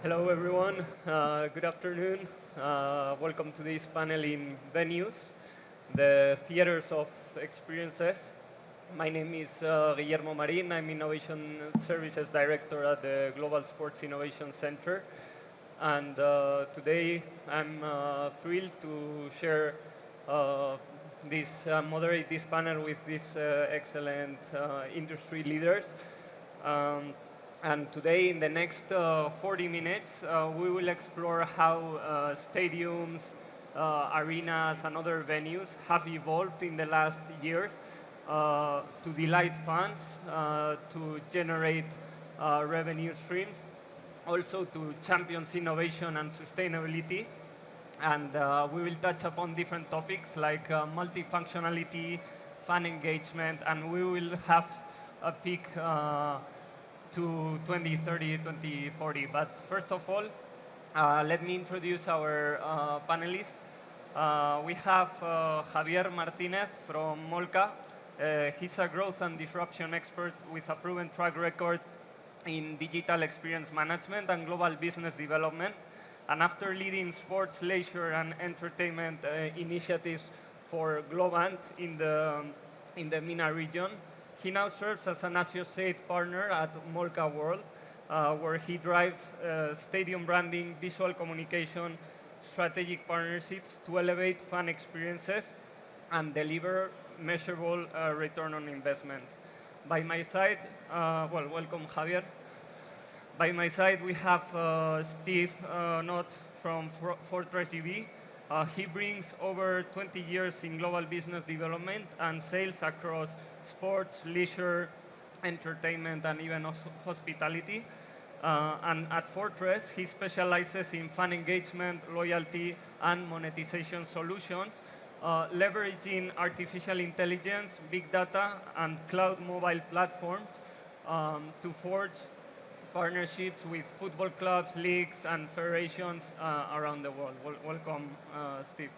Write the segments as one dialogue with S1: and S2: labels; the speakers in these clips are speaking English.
S1: Hello, everyone. Good afternoon. Welcome to this panel in venues, the theaters of experiences. My name is Guillermo Marín. I'm Innovation Services Director at the Global Sports Innovation Center. And today I'm thrilled to share moderate this panel with these excellent industry leaders. Um, and today, in the next 40 minutes, we will explore how stadiums, arenas, and other venues have evolved in the last years to delight fans, to generate revenue streams, also to champions innovation and sustainability. And we will touch upon different topics like multifunctionality, fan engagement, and we will have a peek to 2030, 2040. But first of all, let me introduce our panelists. We have Javier Martínez from Molca. He's a growth and disruption expert with a proven track record in digital experience management and global business development. And after leading sports, leisure, and entertainment initiatives for Globant in the MENA region, he now serves as an associate partner at Molca World, where he drives stadium branding, visual communication, strategic partnerships to elevate fan experiences and deliver measurable return on investment. By my side, welcome Javier. By my side, we have Steve Nott from Fortress GB. He brings over 20 years in global business development and sales across sports, leisure, entertainment, and even hospitality. And at Fortress, he specializes in fan engagement, loyalty, and monetization solutions, leveraging artificial intelligence, big data, and cloud mobile platforms to forge partnerships with football clubs, leagues, and federations around the world. Welcome, Steve.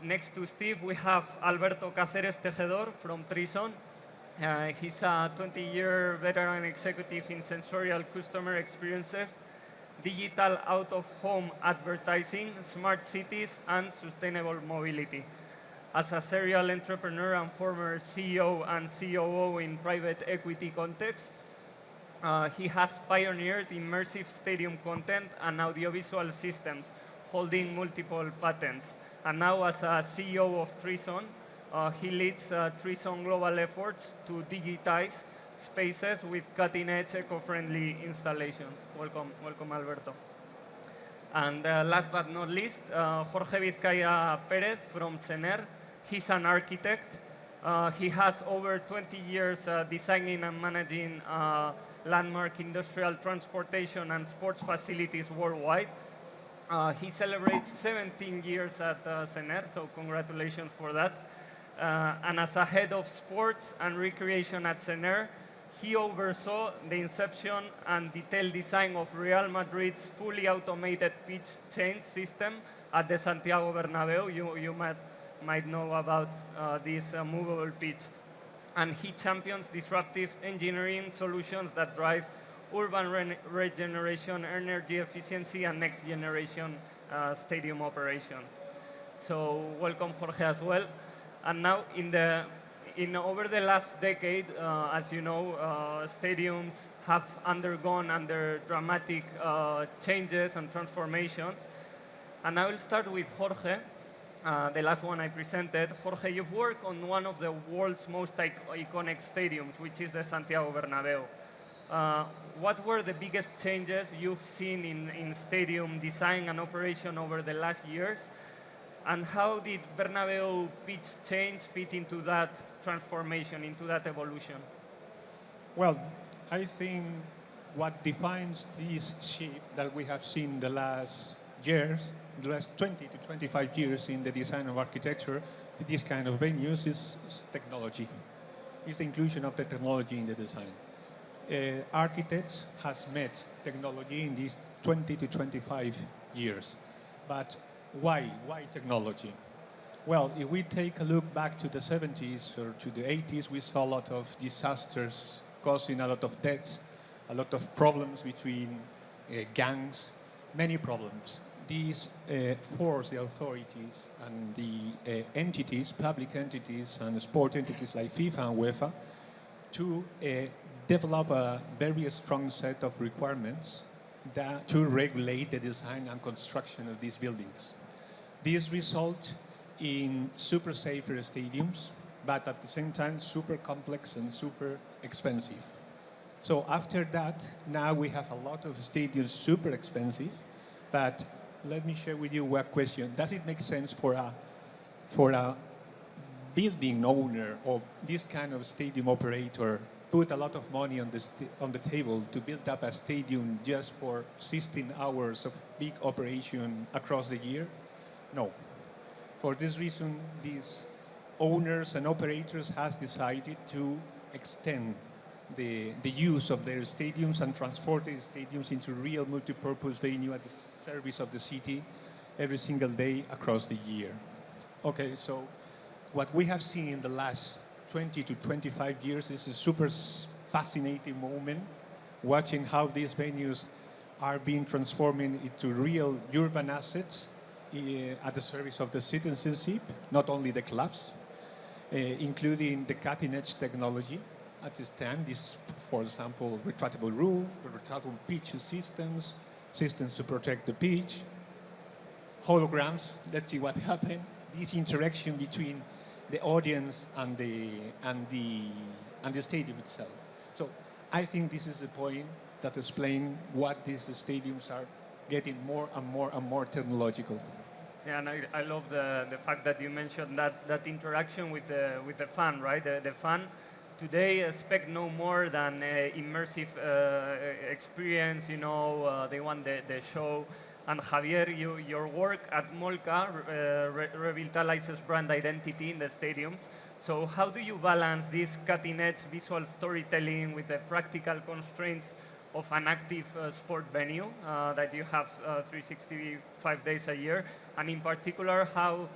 S1: Next to Steve, we have Alberto Cáceres Tejedor from Trison. He's a 20-year veteran executive in sensorial customer experiences, digital out-of-home advertising, smart cities, and sustainable mobility. As a serial entrepreneur and former CEO and COO in private equity context, he has pioneered immersive stadium content and audiovisual systems, holding multiple patents. And now as a CEO of Trison, he leads Trison global efforts to digitize spaces with cutting-edge eco-friendly installations. Welcome, Alberto. And last but not least, Jorge Vizcaya Perez from SENER. He's an architect. He has over 20 years designing and managing landmark industrial transportation and sports facilities worldwide. He celebrates 17 years at SENER, so congratulations for that. And as a head of sports and recreation at SENER, he oversaw the inception and detailed design of Real Madrid's fully automated pitch change system at the Santiago Bernabeu. You might know about this movable pitch. And he champions disruptive engineering solutions that drive urban regeneration, energy efficiency, and next generation stadium operations. So welcome, Jorge, as well. And now, over the last decade, as you know, stadiums have undergone dramatic changes and transformations. And I will start with Jorge, the last one I presented. Jorge, you've worked on one of the world's most iconic stadiums, which is the Santiago Bernabeu. What were the biggest changes you've seen in stadium design and operation over the last years? And how did Bernabeu pitch change fit into that transformation, into that evolution?
S2: Well, I think what defines this shift that we have seen the last years, the last 20 to 25 years in the design of architecture, with this kind of venues is technology. It's the inclusion of the technology in the design. Architects has met technology in these 20 to 25 years. But why? Why technology? Well, if we take a look back to the 70s or to the 80s, we saw a lot of disasters causing a lot of deaths. a lot of problems between gangs, many problems. These force the authorities and the entities, public entities and sport entities like FIFA and UEFA to develop a very strong set of requirements to regulate the design and construction of these buildings. This results in super safer stadiums, but at the same time super complex and super expensive. So after that, now we have a lot of stadiums super expensive, but let me share with you one question. Does it make sense for a building owner or this kind of stadium operator put a lot of money on the table to build up a stadium just for 16 hours of big operation across the year? No. For this reason, these owners and operators has decided to extend the use of their stadiums and transform their stadiums into real multi-purpose venue at the service of the city every single day across the year. Okay, so what we have seen in the last 20 to 25 years is a super fascinating moment, watching how these venues are being transformed into real urban assets at the service of the citizenship, not only the clubs, including the cutting-edge technology. At this time, this, for example, retractable roof, retractable pitch systems, systems to protect the pitch, holograms. Let's see what happened. This interaction between the audience and the stadium itself. So I think this is the point that explains what these stadiums are getting more and more and more technological.
S1: Yeah, and I love the fact that you mentioned that interaction with the fan, right? The fan today expect no more than immersive experience. You know, they want the show. And Javier, your work at Molca revitalizes brand identity in the stadiums. So how do you balance this cutting-edge visual storytelling with the practical constraints of an active sport venue that you have 365 days a year? And in particular, how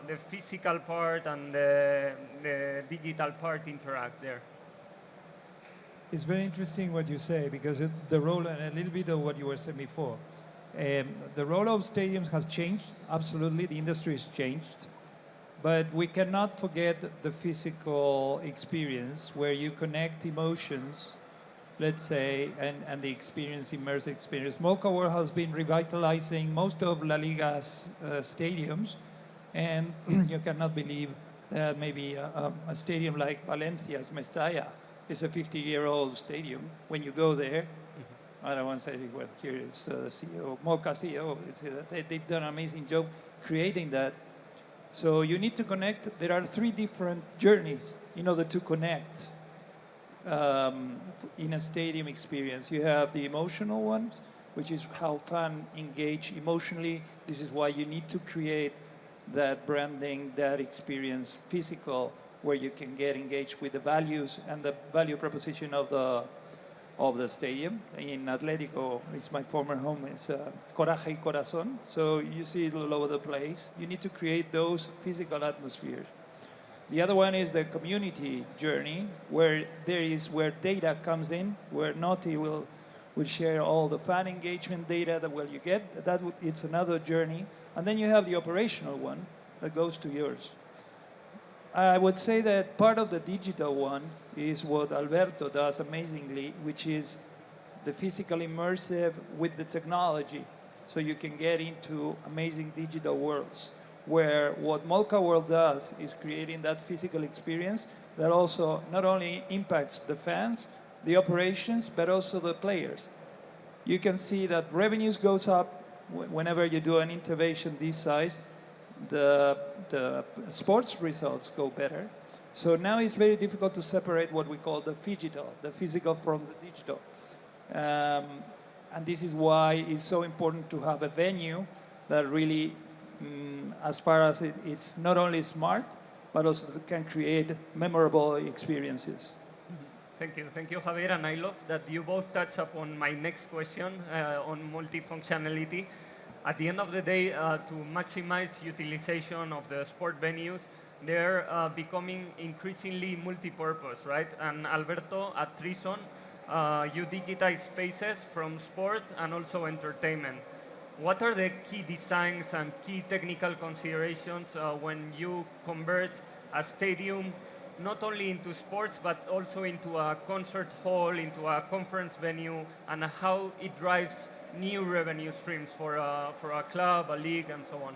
S1: the physical part and the digital part interact there?
S3: It's very interesting what you say, because the role, and a little bit of what you were saying before, the role of stadiums has changed. Absolutely, the industry has changed. But we cannot forget the physical experience where you connect emotions, let's say, and the experience, immersive experience. Molca World has been revitalizing most of La Liga's stadiums, and you cannot believe that maybe a stadium like Valencia's Mestalla is a 50-year-old stadium. When you go there, I don't want to say, well, here is the CEO, Molca CEO, they've done an amazing job creating that. So you need to connect. There are 3 different journeys in order to connect in a stadium experience. You have the emotional one, which is how fans engage emotionally. This is why you need to create that branding, that experience, physical, where you can get engaged with the values and the value proposition of the stadium. In Atlético, it's my former home, it's Coraje y Corazón. So you see it all over the place. You need to create those physical atmospheres. The other one is the community journey, where data comes in, where Noti will share all the fan engagement data that you get. It's another journey. And then you have the operational one that goes to yours. I would say that part of the digital one is what Alberto does amazingly, which is the physical immersive with the technology. So you can get into amazing digital worlds, where what Molca World does is creating that physical experience that also not only impacts the fans, the operations, but also the players. You can see that revenues goes up whenever you do an intervention this size. The sports results go better. So now it's very difficult to separate what we call the physical from the digital. And this is why it's so important to have a venue that really, as far as it's not only smart, but also can create memorable experiences.
S1: Thank you, Javier. And I love that you both touch upon my next question on multifunctionality. At the end of the day, to maximize utilization of the sport venues, they're becoming increasingly multi-purpose, right? And Alberto at Trison, you digitize spaces from sport and also entertainment. What are the key designs and key technical considerations when you convert a stadium not only into sports, but also into a concert hall, into a conference venue, and how it drives new revenue streams for a club, a league, and so on?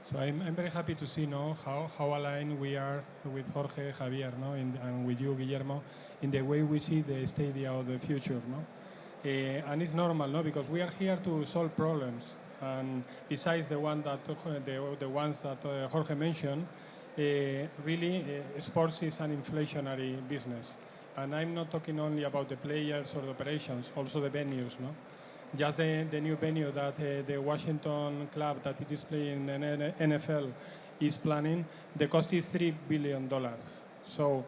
S4: So I'm very happy to see how aligned we are with Jorge, Javier, and with you, Guillermo, in the way we see the stadia of the future. And it's normal, because we are here to solve problems. And besides the ones that Jorge mentioned, really, sports is an inflationary business. And I'm not talking only about the players or the operations, also the venues. Just the new venue that the Washington club that it is playing in the NFL is planning, the cost is $3 billion. So,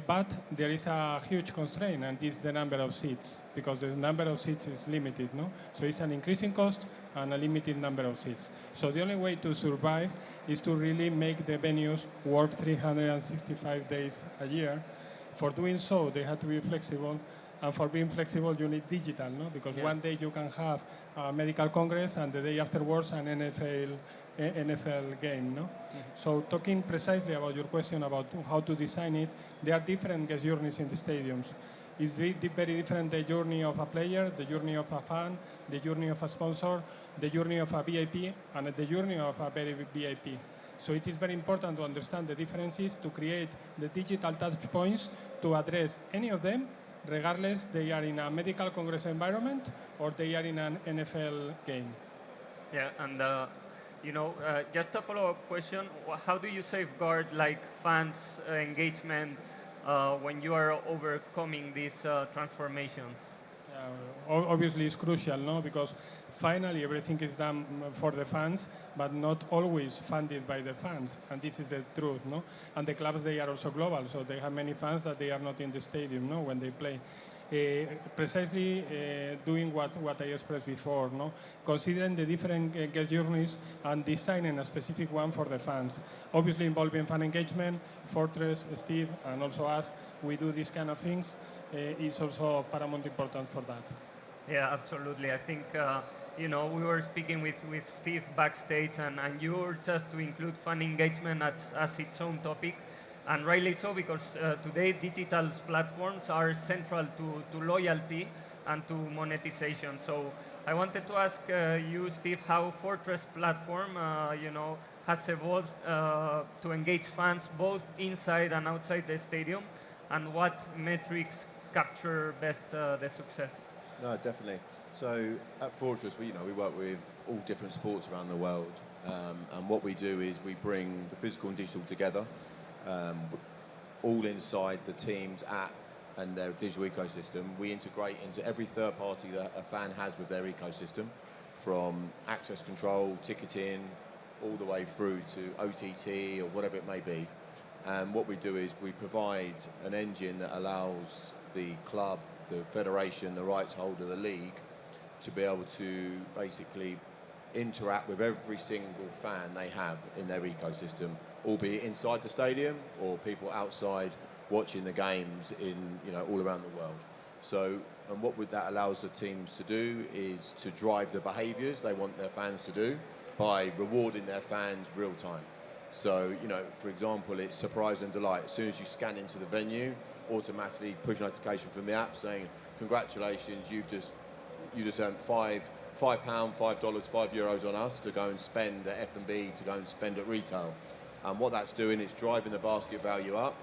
S4: but there is a huge constraint, and it's the number of seats, because the number of seats is limited. So it's an increasing cost and a limited number of seats. So the only way to survive is to really make the venues work 365 days a year. For doing so, they have to be flexible. And for being flexible, you need digital, because one day you can have a medical congress and the day afterwards an NFL game. So talking precisely about your question about how to design it, there are different guest journeys in the stadiums. It's very different, the journey of a player, the journey of a fan, the journey of a sponsor, the journey of a VIP, and the journey of a very VIP. So it is very important to understand the differences, to create the digital touch points to address any of them, regardless they are in a medical congress environment or they are in an NFL game.
S1: Yeah, and just a follow-up question: how do you safeguard fans' engagement when you are overcoming these transformations?
S4: Obviously, it's crucial, because finally everything is done for the fans, but not always funded by the fans, and this is the truth. And the clubs, they are also global, so they have many fans that they are not in the stadium when they play. Precisely doing what I expressed before, considering the different guest journeys and designing a specific one for the fans. Obviously involving fan engagement, Fortress, Steve, and also us, we do these kind of things. Is also of paramount importance for that.
S1: Yeah, absolutely. I think, we were speaking with Steve backstage, and you were just to include fan engagement as its own topic, and rightly so, because today digital platforms are central to loyalty and to monetization. So I wanted to ask you, Steve, how Fortress platform, has evolved to engage fans both inside and outside the stadium, and what metrics capture best the success?
S5: No, definitely. So at Fortress, we work with all different sports around the world, and what we do is we bring the physical and digital together, all inside the team's app and their digital ecosystem. We integrate into every third party that a fan has with their ecosystem, from access control, ticketing, all the way through to OTT or whatever it may be. And what we do is we provide an engine that allows the club, the federation, the rights holder, the league, to be able to basically interact with every single fan they have in their ecosystem, albeit inside the stadium or people outside watching the games in all around the world. So, and what that allows the teams to do is to drive the behaviours they want their fans to do by rewarding their fans real time. So, for example, it's surprise and delight. As soon as you scan into the venue, automatically push notification from the app saying, congratulations, you just earned £5, €5 on us to go and spend at F&B, to go and spend at retail. And what that's doing, it's driving the basket value up,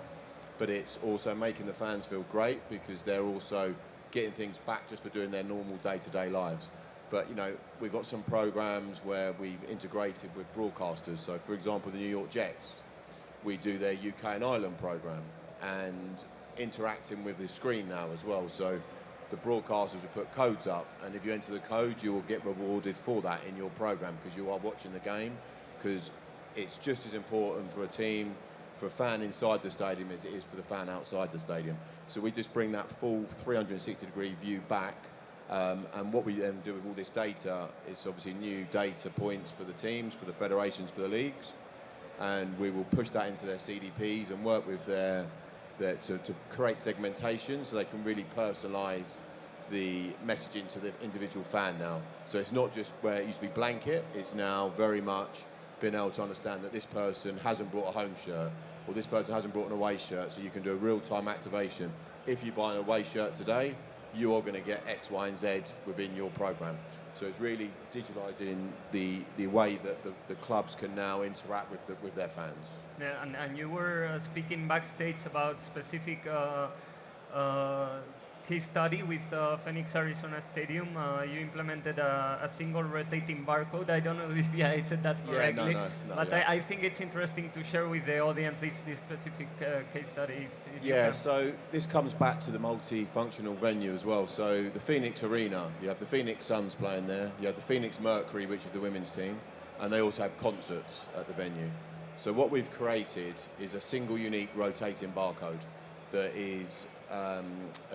S5: but it's also making the fans feel great because they're also getting things back just for doing their normal day-to-day lives. But, we've got some programs where we've integrated with broadcasters. So, for example, the New York Jets, we do their UK and Ireland program, and interacting with the screen now as well. So the broadcasters will put codes up, and if you enter the code, you will get rewarded for that in your program because you are watching the game, because it's just as important for a team, for a fan inside the stadium as it is for the fan outside the stadium. So we just bring that full 360-degree view back. And what we then do with all this data is obviously new data points for the teams, for the federations, for the leagues, and we will push that into their CDPs and work with their to create segmentation so they can really personalize the messaging to the individual fan now. So it's not just where it used to be blanket, it's now very much being able to understand that this person hasn't brought a home shirt or this person hasn't brought an away shirt, so you can do a real-time activation. If you buy an away shirt today, you are going to get X, Y, and Z within your program. So it's really digitalising the way that the clubs can now interact with their fans.
S1: Yeah, and you were speaking backstage about specific case study with Phoenix Arizona Stadium. You implemented a single rotating barcode. I don't know if I said that correctly, but I think it's interesting to share with the audience this specific case study. If
S5: yeah, so this comes back to the multifunctional venue as well. So the Phoenix Arena, you have the Phoenix Suns playing there, you have the Phoenix Mercury, which is the women's team, and they also have concerts at the venue. So what we've created is a single unique rotating barcode that is a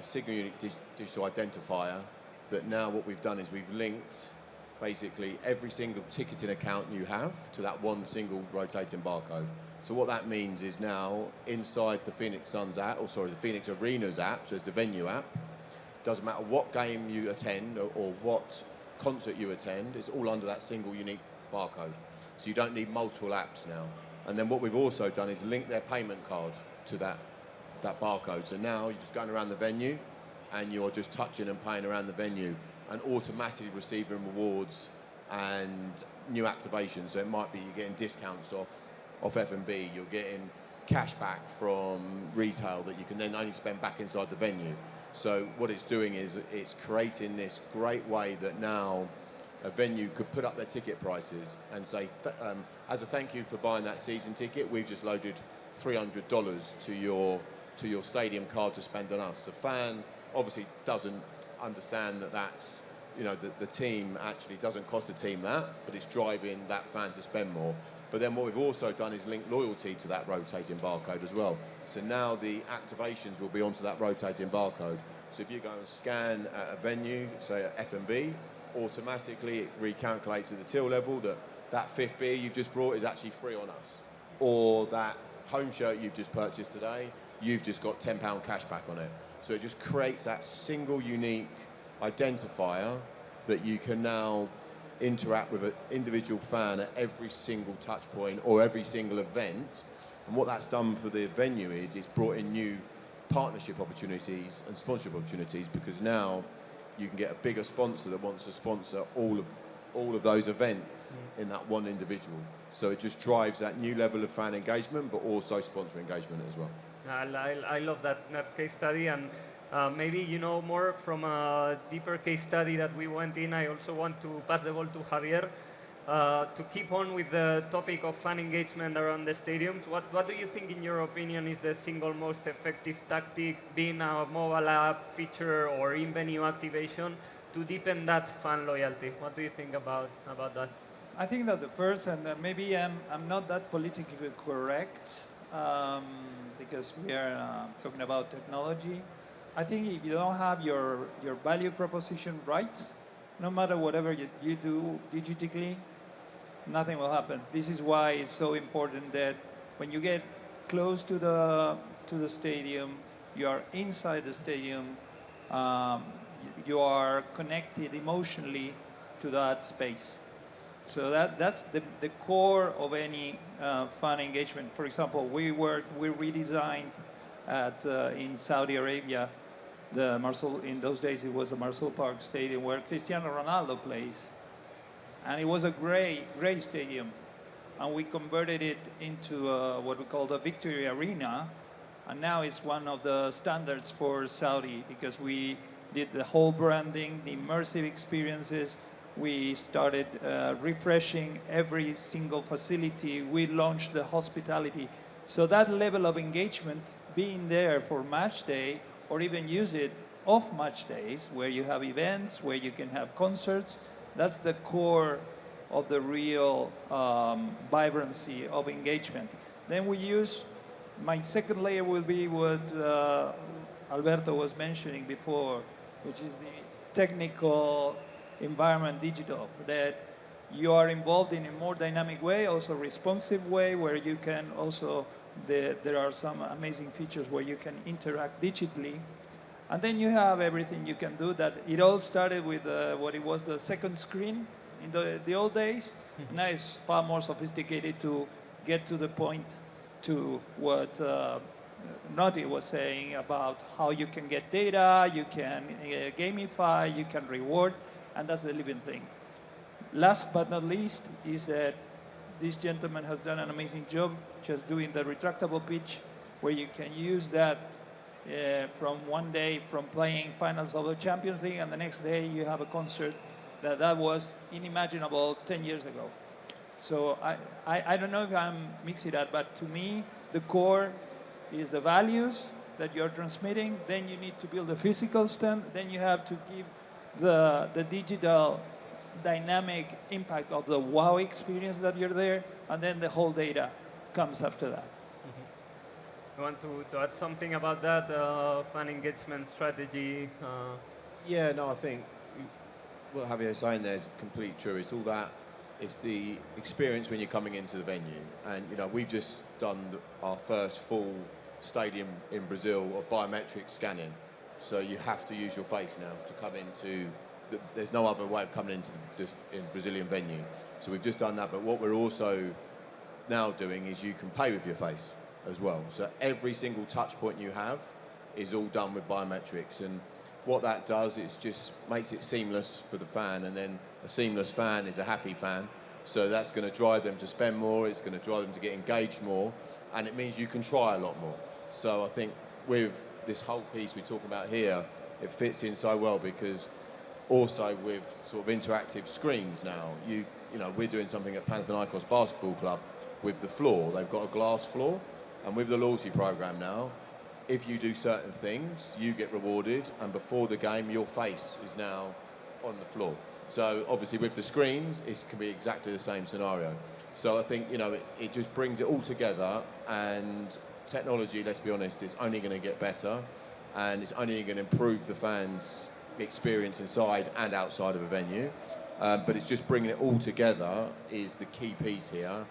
S5: single unique digital identifier that now what we've done is we've linked basically every single ticketing account you have to that one single rotating barcode. So what that means is now inside the Phoenix Suns app, or sorry, the Phoenix Arenas app, so it's the venue app, doesn't matter what game you attend or what concert you attend, it's all under that single unique barcode. So you don't need multiple apps now. And then what we've also done is link their payment card to that barcode. So now you're just going around the venue and you're just touching and paying around the venue and automatically receiving rewards and new activations. So it might be you're getting discounts off F&B, you're getting cash back from retail that you can then only spend back inside the venue. So what it's doing is it's creating this great way that now a venue could put up their ticket prices and say, as a thank you for buying that season ticket, we've just loaded $300 to your stadium card to spend on us. The fan obviously doesn't understand that that's, you know, the team actually doesn't cost the team that, but it's driving that fan to spend more. But then what we've also done is link loyalty to that rotating barcode as well. So now the activations will be onto that rotating barcode. So if you go and scan at a venue, say at F&B, automatically it recalculates at the till level that fifth beer you've just brought is actually free on us. Or that home shirt you've just purchased today, you've just got £10 cash back on it. So it just creates that single unique identifier that you can now interact with an individual fan at every single touch point or every single event. And what that's done for the venue is it's brought in new partnership opportunities and sponsorship opportunities, because now you can get a bigger sponsor that wants to sponsor all of those events in that one individual. So it just drives that new level of fan engagement, but also sponsor engagement as well.
S1: I love that case study, and maybe you know more from a deeper case study that we went in. I also want to pass the ball to Javier to keep on with the topic of fan engagement around the stadiums. What do you think, in your opinion, is the single most effective tactic, being a mobile app feature or in-venue activation, to deepen that fan loyalty? What do you think about that?
S3: I think that the first, and maybe I'm not that politically correct, because we are talking about technology. I think if you don't have your value proposition right, no matter whatever you do digitally, nothing will happen. This is why it's so important that when you get close to the stadium, you are inside the stadium, you are connected emotionally to that space. So that's the core of any fan engagement. For example, we redesigned in Saudi Arabia in those days it was the Marcel Park Stadium where Cristiano Ronaldo plays, and it was a great stadium, and we converted it into what we call the Victory Arena, and now it's one of the standards for Saudi because we did the whole branding, the immersive experiences. We started refreshing every single facility. We launched the hospitality. So that level of engagement, being there for match day, or even use it off match days, where you have events, where you can have concerts, that's the core of the real vibrancy of engagement. Then we use, my second layer will be what Alberto was mentioning before, which is the technical environment digital, that you are involved in a more dynamic way, also responsive way, where you can also there are some amazing features where you can interact digitally. And then you have everything you can do. That it all started with what it was the second screen in the old days. Now it's far more sophisticated to get to the point to what Nott was saying about how you can get data, you can gamify, you can reward, and that's the living thing. Last but not least is that this gentleman has done an amazing job just doing the retractable pitch, where you can use that from one day from playing finals of the Champions League, and the next day you have a concert that was unimaginable 10 years ago. So I don't know if I'm mixing that, but to me, the core is the values that you're transmitting. Then you need to build a physical stand. Then you have to give the digital dynamic impact of the wow experience that you're there, and then the whole data comes after that.
S1: You want to add something about that fan engagement strategy?
S5: Yeah, no, I think what Javier's saying there is completely true. It's all that. It's the experience when you're coming into the venue. And, you know, we've just done our first full stadium in Brazil of biometric scanning. So you have to use your face now to come into there's no other way of coming into this in Brazilian venue. So we've just done that. But what we're also now doing is you can pay with your face as well. So every single touch point you have is all done with biometrics. And what that does is just makes it seamless for the fan, and then a seamless fan is a happy fan. So that's going to drive them to spend more, it's going to drive them to get engaged more, and it means you can try a lot more. So I think with this whole piece we talk about here, it fits in so well, because also with sort of interactive screens now, you know, we're doing something at Panathinaikos Basketball Club with the floor. They've got a glass floor, and with the loyalty program now, if you do certain things, you get rewarded, and before the game, your face is now on the floor. So obviously with the screens, it can be exactly the same scenario. So I think, you know, it just brings it all together, and technology, let's be honest, is only going to get better, and it's only going to improve the fans' experience inside and outside of a venue. But it's just bringing it all together is the key piece here,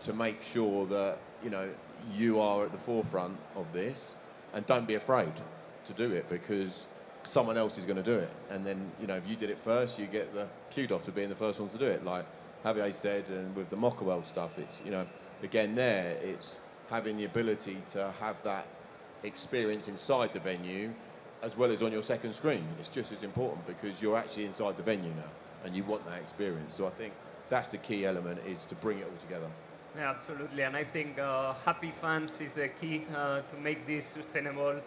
S5: to make sure that, you know, you are at the forefront of this. And don't be afraid to do it, because someone else is going to do it. And then, you know, if you did it first, you get the kudos for being the first ones to do it. Like Javier said, and with the Molca World stuff, it's, you know, again there, it's having the ability to have that experience inside the venue as well as on your second screen. It's just as important, because you're actually inside the venue now and you want that experience. So I think that's the key element, is to bring it all together.
S1: Yeah, absolutely. And I think happy fans is the key to make this sustainable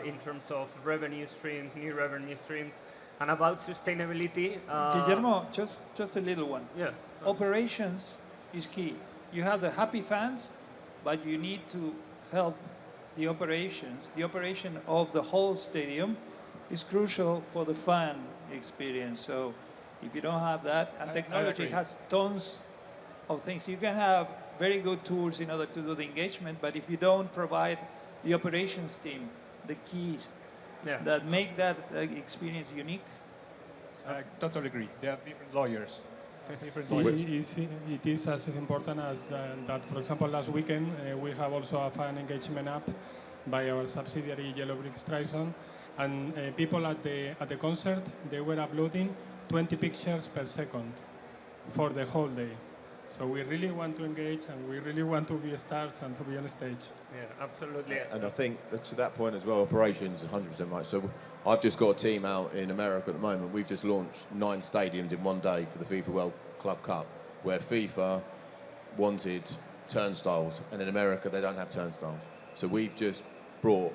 S1: in terms of revenue streams, new revenue streams. And about sustainability...
S3: Guillermo, just a little one.
S1: Yeah.
S3: Operations is key. You have the happy fans, but you need to help the operations. The operation of the whole stadium is crucial for the fan experience. So if you don't have that, and technology has tons of things. You can have very good tools in order to do the engagement, but if you don't provide the operations team the keys that make that experience unique.
S2: I totally agree. There are different lawyers.
S4: It is as important as that. For example, last weekend we have also a fan engagement app by our subsidiary Yellow Bricks Trison, and people at the concert, they were uploading 20 pictures per second for the whole day. So we really want to engage, and we really want to be stars and to be on stage.
S1: Yeah, absolutely.
S5: And I think that to that point as well, operations 100% right. So I've just got a team out in America at the moment. We've just launched 9 stadiums in one day for the FIFA World Club Cup, where FIFA wanted turnstiles, and in America they don't have turnstiles. So we've just brought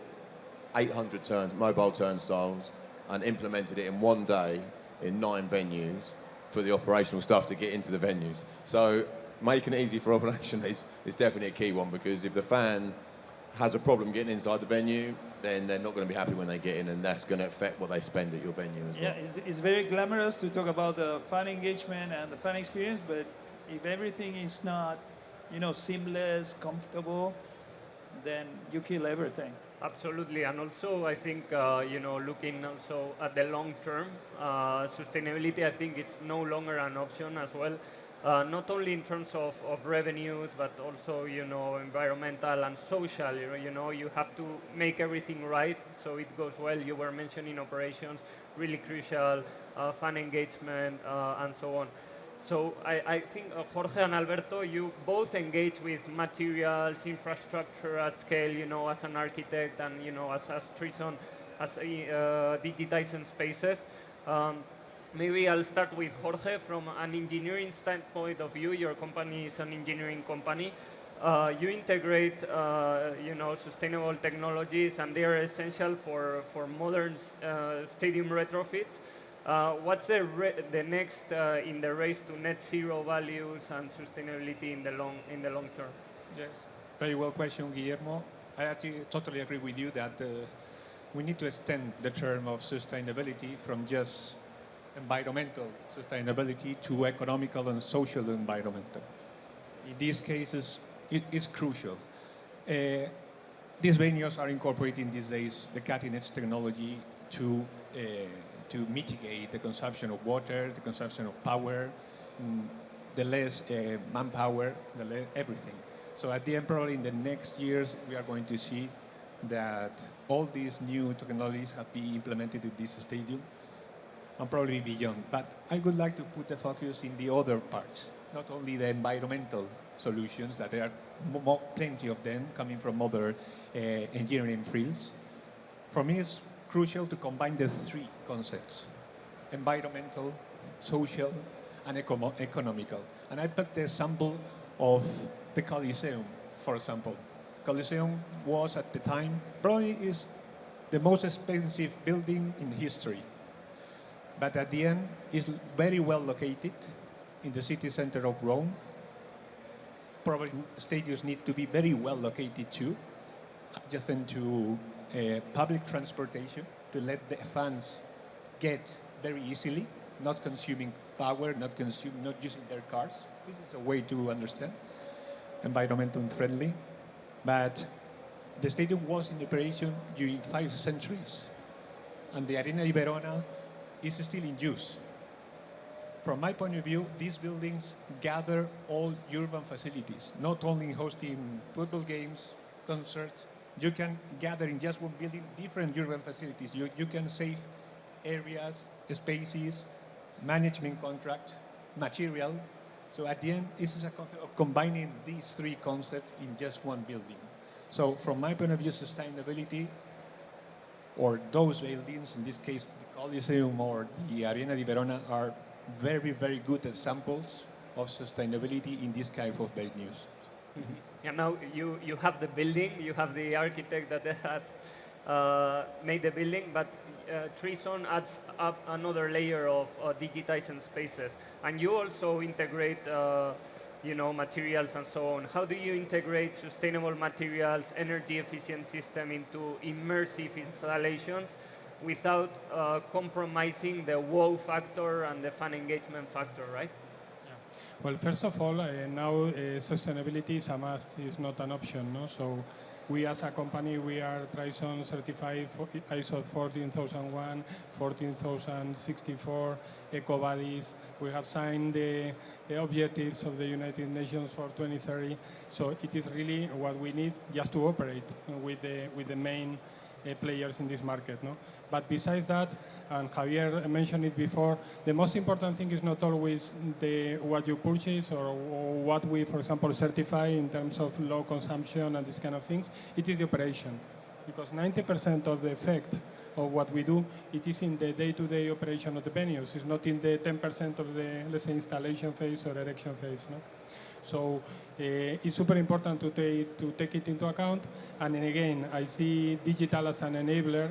S5: 800 mobile turnstiles and implemented it in one day in 9 venues for the operational stuff to get into the venues. So making it easy for operation is definitely a key one, because if the fan has a problem getting inside the venue, then they're not going to be happy when they get in, and that's going to affect what they spend at your venue as well.
S3: Yeah, it's very glamorous to talk about the fan engagement and the fan experience, but if everything is not, you know, seamless, comfortable, then you kill everything.
S1: Absolutely, and also I think, you know, looking also at the long term, sustainability, I think it's no longer an option as well. not only in terms of revenues, but also, you know, environmental and social. You know, you have to make everything right so it goes well. You were mentioning operations, really crucial, fan engagement, and so on. So I think Jorge and Alberto, you both engage with materials, infrastructure at scale, you know, as an architect and, you know, as Trison, as digitizing spaces. Maybe I'll start with Jorge. From an engineering standpoint of view, your company is an engineering company. You integrate, you know, sustainable technologies, and they are essential for modern stadium retrofits. What's the next in the race to net zero values and sustainability in the long term?
S2: Yes, very well question, Guillermo. I actually totally agree with you that we need to extend the term of sustainability from just environmental sustainability to economical and social environmental. In these cases, it is crucial. These venues are incorporating these days the cutting-edge technology to mitigate the consumption of water, the consumption of power, the less manpower, everything. So at the end, probably in the next years, we are going to see that all these new technologies have been implemented in this stadium and probably beyond. But I would like to put the focus in the other parts, not only the environmental solutions, that there are plenty of them coming from other engineering fields. For me, it's crucial to combine the three concepts: environmental, social, and economical. And I picked the example of the Coliseum, for example. Coliseum was at the time, probably is the most expensive building in history. But at the end, is very well located in the city center of Rome. Probably stadiums need to be very well located too, just into public transportation to let the fans get very easily, not consuming power, not using their cars. This is a way to understand, environmentally friendly. But the stadium was in operation during 5 centuries, and the Arena di Verona is still in use. From my point of view, these buildings gather all urban facilities, not only hosting football games, concerts. You can gather in just one building different urban facilities. You can save areas, spaces, management contract, material. So at the end, this is a concept of combining these three concepts in just one building. So from my point of view, sustainability, or those buildings, in this case, the Coliseum or the Arena di Verona, are very, very good examples of sustainability in this kind of venues.
S1: Mm-hmm. And now you have the building, you have the architect that has made the building, but Trison adds up another layer of digitizing spaces. And you also integrate you know, materials and so on. How do you integrate sustainable materials, energy efficient system into immersive installations without compromising the wow factor and the fan engagement factor, right?
S4: Well, first of all, now sustainability is a must, it's not an option. No? So we as a company, we are Trison certified for ISO 14001, 14064, EcoVadis. We have signed the objectives of the United Nations for 2030. So it is really what we need just to operate with the main players in this market. No? But besides that, and Javier mentioned it before, the most important thing is not always what you purchase or what we, for example, certify in terms of low consumption and these kind of things. It is the operation. Because 90% of the effect of what we do, it is in the day-to-day operation of the venues. It's not in the 10% of the, let's say, installation phase or erection phase. No? So it's super important to take it into account. And then again, I see digital as an enabler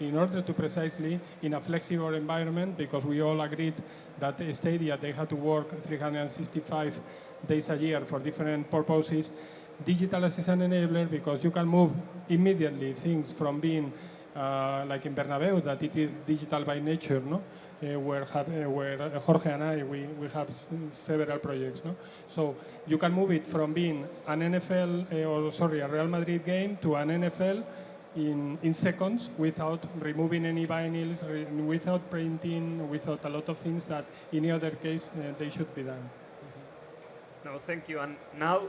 S4: in order to precisely, in a flexible environment, because we all agreed that the stadia, they have to work 365 days a year for different purposes. Digital as an enabler because you can move immediately things from being like in Bernabeu, that it is digital by nature, no? Where Jorge and I, we have several projects. No? So you can move it from being an NFL, a Real Madrid game to an NFL in seconds without removing any vinyls, without printing, without a lot of things that in any other case they should be done.
S1: No, thank you. And now,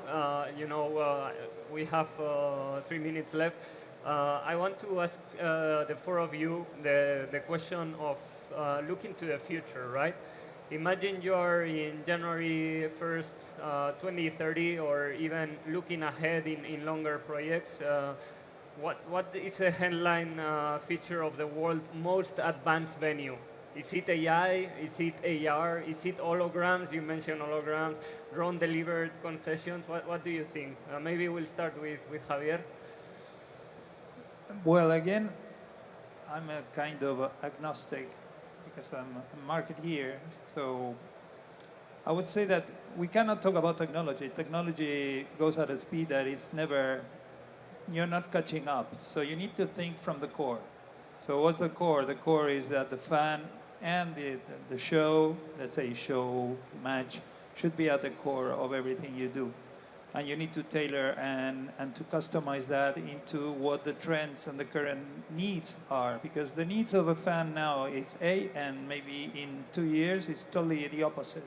S1: we have 3 minutes left. I want to ask the four of you the question of looking to the future, right? Imagine you are in January 1st, 2030, or even looking ahead in longer projects. What is the headline feature of the world's most advanced venue? Is it AI? Is it AR? Is it holograms? You mentioned holograms, drone-delivered concessions. What do you think? Maybe we'll start with Javier.
S3: Well, again, I'm a kind of agnostic because I'm a marketeer. So I would say that we cannot talk about technology. Technology goes at a speed that it's never, you're not catching up. So you need to think from the core. So what's the core? The core is that the fan and the show, let's say show, match, should be at the core of everything you do. And you need to tailor and to customize that into what the trends and the current needs are. Because the needs of a fan now is A, and maybe in 2 years it's totally the opposite.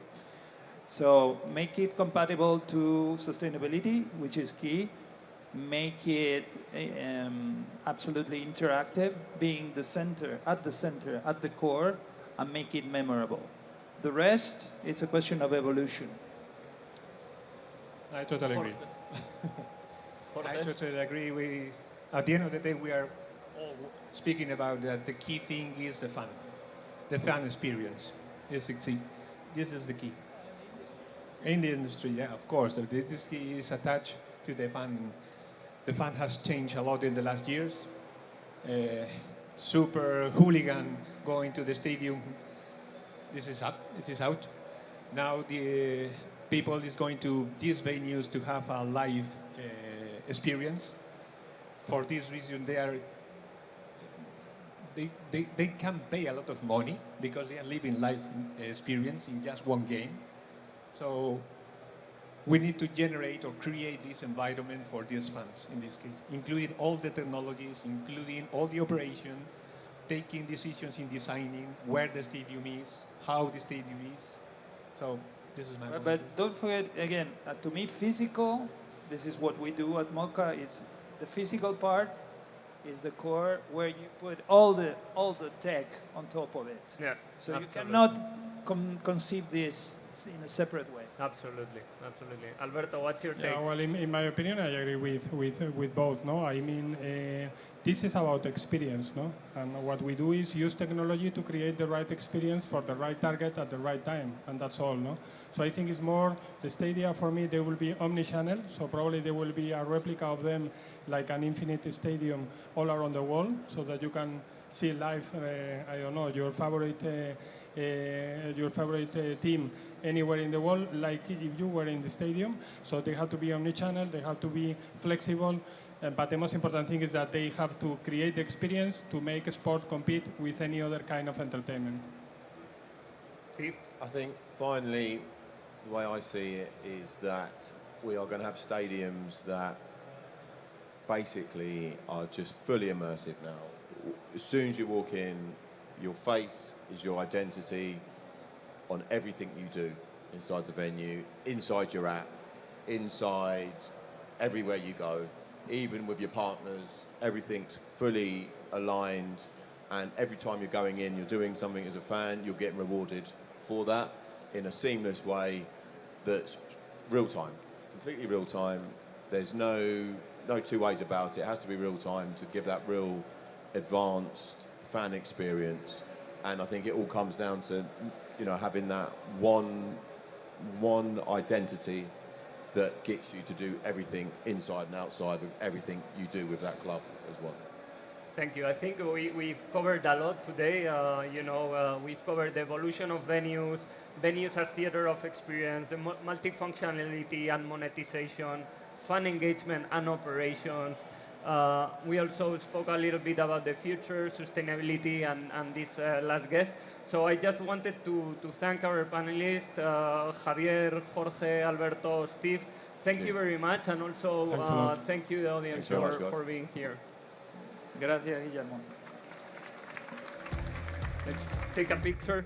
S3: So make it compatible to sustainability, which is key. Make it absolutely interactive, being the center, at the core, and make it memorable. The rest, it's a question of evolution.
S2: I totally agree. I totally agree. At the end of the day, we are all speaking about that the key thing is the fan experience. This is the key. In the industry, yeah, of course, this key is attached to the fan. The fan has changed a lot in the last years. Super hooligan going to the stadium. This is up. It is out. Now the people is going to these venues to have a live experience. For this reason, they can pay a lot of money because they are living live experience in just one game. So we need to generate or create this environment for these fans in this case, including all the technologies, including all the operation, taking decisions in designing where the stadium is, how the stadium is. So this is my point.
S3: But don't forget, again, to me, physical, this is what we do at Molca, it's the physical part is the core where you put all the tech on top of it.
S1: Yeah,
S3: so
S1: absolutely.
S3: You cannot conceive this in a separate way.
S1: Absolutely, absolutely. Alberto, what's your take?
S4: Yeah, well, in my opinion, I agree with both. No, I mean, this is about experience, no? And what we do is use technology to create the right experience for the right target at the right time, and that's all, no? So I think it's more the stadia for me. They will be omni-channel, so probably there will be a replica of them, like an infinite stadium all around the world, so that you can see live. I don't know, your favorite team anywhere in the world, like if you were in the stadium. So they have to be omni-channel, they have to be flexible, but the most important thing is that they have to create the experience to make sport compete with any other kind of entertainment.
S1: Steve?
S5: I think finally, the way I see it is that we are going to have stadiums that basically are just fully immersive now. As soon as you walk in, your face is your identity on everything you do inside the venue, inside your app, inside everywhere you go, even with your partners, everything's fully aligned, and every time you're going in, you're doing something as a fan, you're getting rewarded for that in a seamless way that's real time, completely real time. There's no two ways about it. It has to be real time to give that real advanced fan experience. And I think it all comes down to, having that one identity that gets you to do everything inside and outside with everything you do with that club as well.
S1: Thank you. I think we've covered a lot today. We've covered the evolution of venues as theater of experience, the multifunctionality and monetization, fan engagement and operations. We also spoke a little bit about the future, sustainability, and this last guest. So I just wanted to thank our panelists, Javier, Jorge, Alberto, Steve. Thank you very much, and also thank you, the audience, for being here.
S3: Gracias, Guillermo.
S1: Let's take a picture.